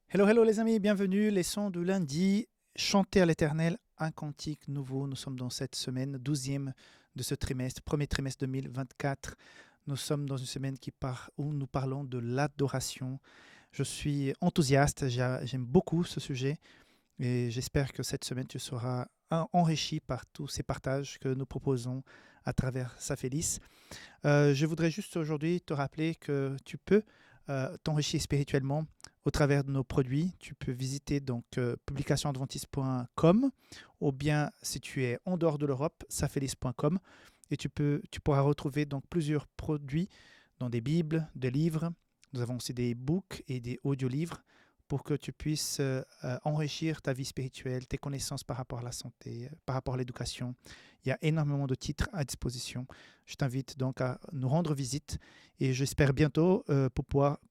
Hello, hello les amis, bienvenue. Les sons du lundi, chanter à l'Éternel, un cantique nouveau. Nous sommes dans cette semaine, 12e de ce trimestre, premier trimestre 2024. Nous sommes dans une semaine où nous parlons de l'adoration. Je suis enthousiaste, j'aime beaucoup ce sujet et j'espère que cette semaine tu seras enrichi par tous ces partages que nous proposons à travers Saphélis. Je voudrais juste aujourd'hui te rappeler que tu peux t'enrichir spirituellement au travers de nos produits. Tu peux visiter donc publicationadventiste.com ou bien si tu es en dehors de l'Europe, saphélis.com et tu pourras retrouver donc plusieurs produits dans des bibles, des livres. Nous avons aussi des e-books et des audiolivres pour que tu puisses enrichir ta vie spirituelle, tes connaissances par rapport à la santé, par rapport à l'éducation. Il y a énormément de titres à disposition. Je t'invite donc à nous rendre visite et j'espère bientôt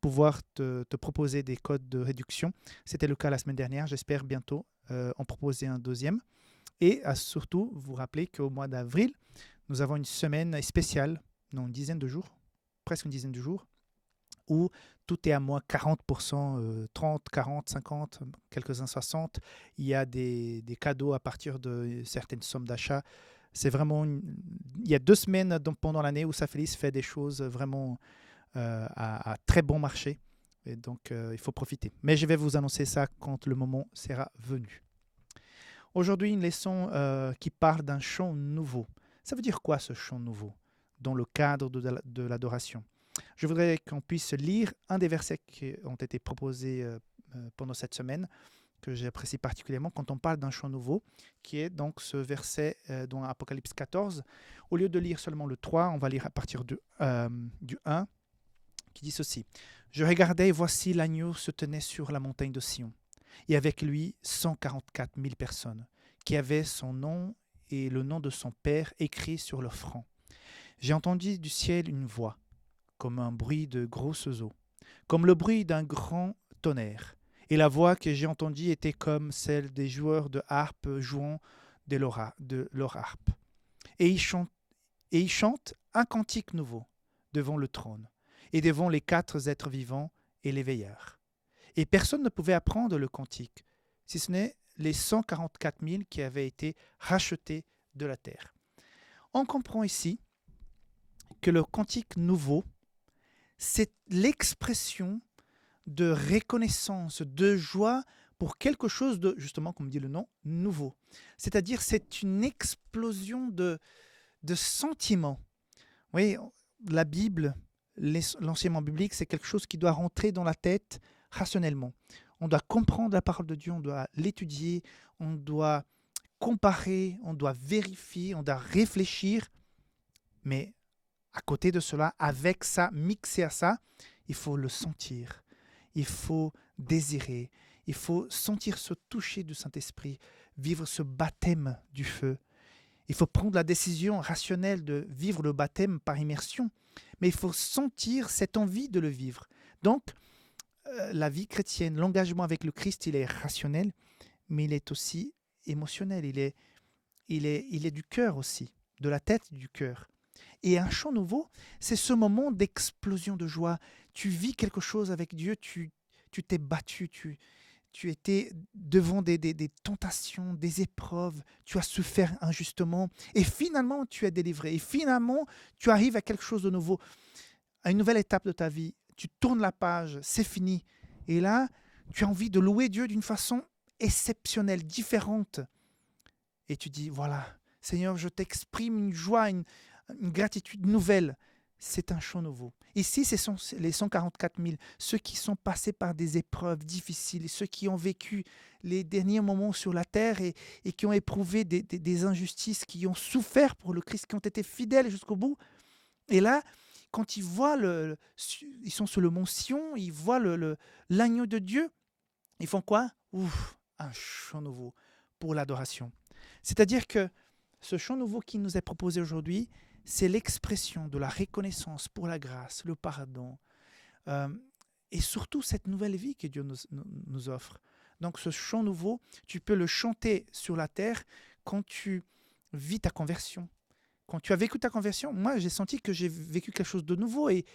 pouvoir te proposer des codes de réduction. C'était le cas la semaine dernière. J'espère bientôt en proposer un deuxième. Et à surtout vous rappeler qu'au mois d'avril, nous avons une semaine spéciale, non, une dizaine de jours, presque une dizaine de jours, où tout est à moins 40%, 30, 40, 50, quelques-uns 60. Il y a des cadeaux à partir de certaines sommes d'achat. C'est vraiment Il y a 2 semaines pendant l'année où Saphélis fait des choses vraiment à très bon marché. Et donc, il faut profiter. Mais je vais vous annoncer ça quand le moment sera venu. Aujourd'hui, une leçon qui parle d'un chant nouveau. Ça veut dire quoi ce chant nouveau dans le cadre de l'adoration? Je voudrais qu'on puisse lire un des versets qui ont été proposés pendant cette semaine, que j'apprécie particulièrement quand on parle d'un chant nouveau, qui est donc ce verset dans Apocalypse 14. Au lieu de lire seulement le 3, on va lire à partir du 1, qui dit ceci. Je regardais et voici l'agneau se tenait sur la montagne de Sion, et avec lui 144 000 personnes, qui avaient son nom et le nom de son Père écrit sur leur front. J'ai entendu du ciel une voix, comme un bruit de grosses eaux, comme le bruit d'un grand tonnerre. Et la voix que j'ai entendue était comme celle des joueurs de harpe jouant de leur harpe. Et ils chantent un cantique nouveau devant le trône et devant les 4 êtres vivants et les veilleurs. Et personne ne pouvait apprendre le cantique, si ce n'est les 144 000 qui avaient été rachetés de la terre. On comprend ici que le cantique nouveau, c'est l'expression de reconnaissance, de joie pour quelque chose de, justement, comme dit le nom, nouveau. C'est-à-dire, c'est une explosion de sentiments. Oui, la Bible, l'enseignement biblique, c'est quelque chose qui doit rentrer dans la tête rationnellement. On doit comprendre la parole de Dieu, on doit l'étudier, on doit comparer, on doit vérifier, on doit réfléchir. Mais à côté de cela, avec ça, mixé à ça, il faut le sentir, il faut désirer, il faut sentir ce toucher du Saint-Esprit, vivre ce baptême du feu. Il faut prendre la décision rationnelle de vivre le baptême par immersion, mais il faut sentir cette envie de le vivre. Donc, la vie chrétienne, l'engagement avec le Christ, il est rationnel, mais il est aussi émotionnel, il est du cœur aussi, de la tête du cœur. Et un chant nouveau, c'est ce moment d'explosion de joie. Tu vis quelque chose avec Dieu, tu t'es battu, tu étais devant des tentations, des épreuves, tu as souffert injustement, et finalement tu es délivré, et finalement tu arrives à quelque chose de nouveau, à une nouvelle étape de ta vie. Tu tournes la page, c'est fini. Et là, tu as envie de louer Dieu d'une façon exceptionnelle, différente. Et tu dis, voilà, Seigneur, je t'exprime une joie, une gratitude nouvelle. C'est un chant nouveau. Ici, ce sont les 144 000, ceux qui sont passés par des épreuves difficiles, ceux qui ont vécu les derniers moments sur la terre et qui ont éprouvé des injustices, qui ont souffert pour le Christ, qui ont été fidèles jusqu'au bout. Et là, quand ils voient, ils sont sur le mont Sion, ils voient l'agneau de Dieu, ils font quoi? Ouf, un chant nouveau pour l'adoration. C'est-à-dire que ce chant nouveau qui nous est proposé aujourd'hui, c'est l'expression de la reconnaissance pour la grâce, le pardon, euh, et surtout cette nouvelle vie que Dieu nous offre. Donc ce chant nouveau, tu peux le chanter sur la terre quand tu vis ta conversion. Quand tu as vécu ta conversion, moi j'ai senti que j'ai vécu quelque chose de nouveau et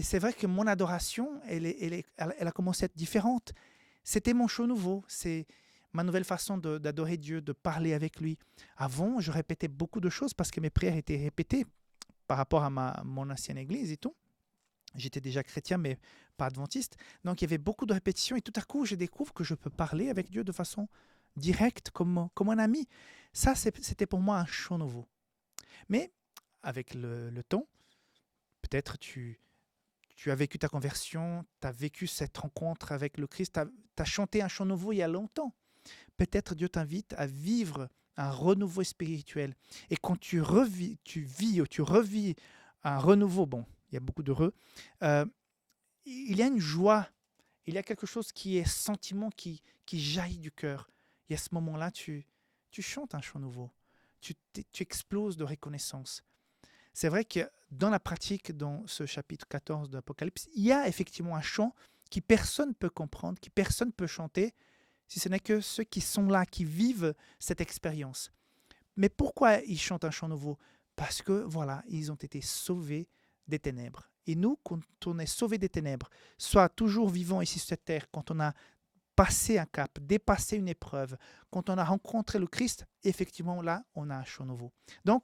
c'est vrai que mon adoration, elle a commencé à être différente. C'était mon chant nouveau, c'est ma nouvelle façon d'adorer Dieu, de parler avec lui. Avant, je répétais beaucoup de choses parce que mes prières étaient répétées par rapport à mon ancienne église et tout. J'étais déjà chrétien, mais pas adventiste. Donc, il y avait beaucoup de répétitions et tout à coup, je découvre que je peux parler avec Dieu de façon directe, comme un ami. Ça, c'était pour moi un chant nouveau. Mais avec le temps, peut-être tu as vécu ta conversion, tu as vécu cette rencontre avec le Christ, tu as chanté un chant nouveau il y a longtemps. Peut-être Dieu t'invite à vivre un renouveau spirituel. Et quand tu revis un renouveau, bon, il y a beaucoup de il y a une joie, il y a quelque chose qui est sentiment qui jaillit du cœur. Et à ce moment-là, tu chantes un chant nouveau. Tu exploses de reconnaissance. C'est vrai que dans la pratique, dans ce chapitre 14 de l'Apocalypse, il y a effectivement un chant qui personne ne peut comprendre, qui personne ne peut chanter, si ce n'est que ceux qui sont là, qui vivent cette expérience. Mais pourquoi ils chantent un chant nouveau? Parce que, voilà, ils ont été sauvés des ténèbres. Et nous, quand on est sauvés des ténèbres, soit toujours vivant ici sur cette terre, quand on a passé un cap, dépassé une épreuve, quand on a rencontré le Christ, effectivement, là, on a un chant nouveau. Donc,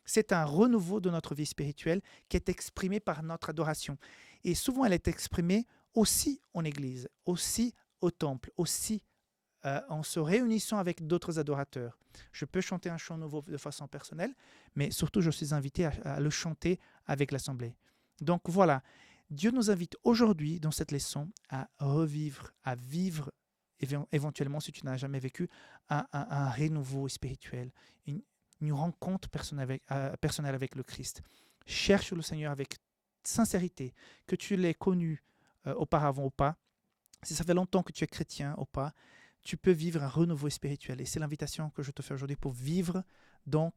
c'est un renouveau de notre vie spirituelle qui est exprimé par notre adoration. Et souvent, elle est exprimée aussi en Église, aussi au temple, aussi en se réunissant avec d'autres adorateurs. Je peux chanter un chant nouveau de façon personnelle, mais surtout, je suis invité à le chanter avec l'Assemblée. Donc voilà, Dieu nous invite aujourd'hui, dans cette leçon, à revivre, à vivre, éventuellement, si tu n'as jamais vécu, un renouveau spirituel, une rencontre personnelle avec le Christ. Cherche le Seigneur avec sincérité, que tu l'aies connu auparavant ou pas. Si ça fait longtemps que tu es chrétien ou pas, tu peux vivre un renouveau spirituel. Et c'est l'invitation que je te fais aujourd'hui pour vivre donc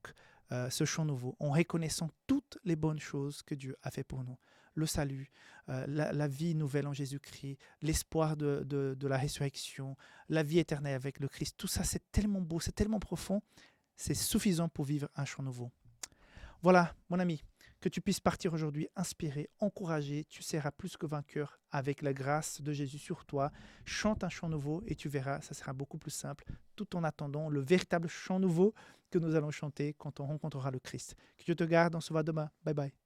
ce chant nouveau, en reconnaissant toutes les bonnes choses que Dieu a fait pour nous. Le salut, la vie nouvelle en Jésus-Christ, l'espoir de la résurrection, la vie éternelle avec le Christ. Tout ça, c'est tellement beau, c'est tellement profond. C'est suffisant pour vivre un chant nouveau. Voilà, mon ami, que tu puisses partir aujourd'hui inspiré, encouragé. Tu seras plus que vainqueur avec la grâce de Jésus sur toi. Chante un chant nouveau et tu verras, ça sera beaucoup plus simple, tout en attendant le véritable chant nouveau que nous allons chanter quand on rencontrera le Christ. Que Dieu te garde, on se voit demain. Bye bye.